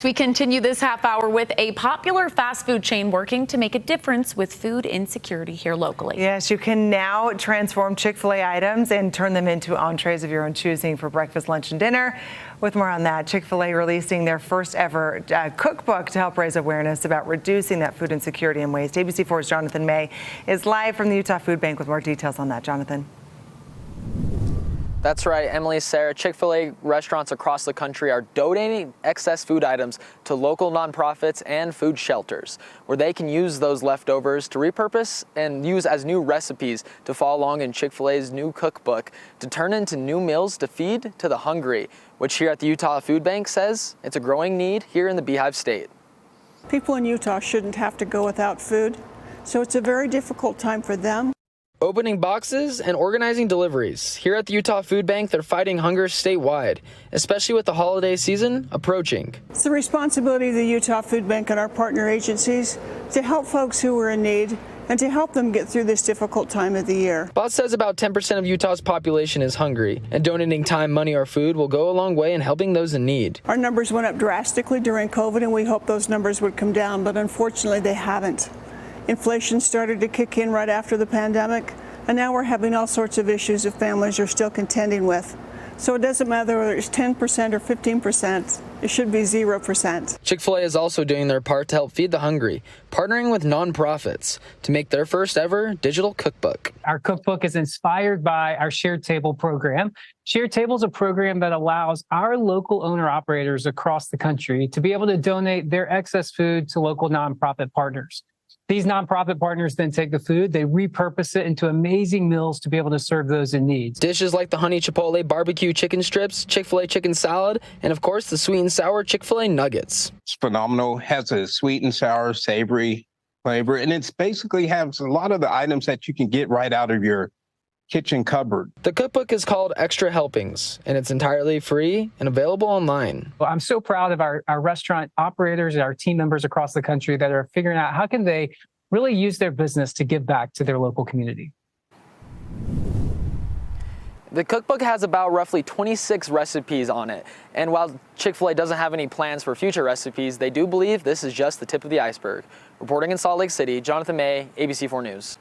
We continue this half hour with a popular fast food chain working to make a difference with food insecurity here locally. Yes, you can now transform Chick-fil-A items and turn them into entrees of your own choosing for breakfast, lunch, and dinner. With more on that, Chick-fil-A releasing their first ever cookbook to help raise awareness about reducing that food insecurity and waste. ABC4's Jonathan May is live from the Utah Food Bank with more details on that. Jonathan. That's right, Emily, Sarah. Chick-fil-A restaurants across the country are donating excess food items to local nonprofits and food shelters, where they can use those leftovers to repurpose and use as new recipes to follow along in Chick-fil-A's new cookbook to turn into new meals to feed to the hungry, which here at the Utah Food Bank says it's a growing need here in the Beehive State. People in Utah shouldn't have to go without food, so it's a very difficult time for them. Opening boxes and organizing deliveries. Here at the Utah Food Bank, they're fighting hunger statewide, especially with the holiday season approaching. It's the responsibility of the Utah Food Bank and our partner agencies to help folks who are in need and to help them get through this difficult time of the year. Boss says about 10% of Utah's population is hungry, and donating time, money, or food will go a long way in helping those in need. Our numbers went up drastically during COVID, and we hoped those numbers would come down, but unfortunately they haven't. Inflation started to kick in right after the pandemic, and now we're having all sorts of issues that families are still contending with. So it doesn't matter whether it's 10% or 15%, it should be 0%. Chick-fil-A is also doing their part to help feed the hungry, partnering with nonprofits to make their first ever digital cookbook. Our cookbook is inspired by our Shared Table program. Shared Table is a program that allows our local owner-operators across the country to be able to donate their excess food to local nonprofit partners. These nonprofit partners then take the food, they repurpose it into amazing meals to be able to serve those in need. Dishes like the honey chipotle barbecue chicken strips, Chick-fil-A chicken salad, and of course the sweet and sour Chick-fil-A nuggets. It's phenomenal, has a sweet and sour, savory flavor, and it's basically has a lot of the items that you can get right out of your kitchen cupboard. The cookbook is called Extra Helpings, and it's entirely free and available online. Well, I'm so proud of our restaurant operators and our team members across the country that are figuring out how can they really use their business to give back to their local community. The cookbook has about roughly 26 recipes on it, and while Chick-fil-A doesn't have any plans for future recipes, they do believe this is just the tip of the iceberg. Reporting in Salt Lake City, Jonathan May, ABC4 News.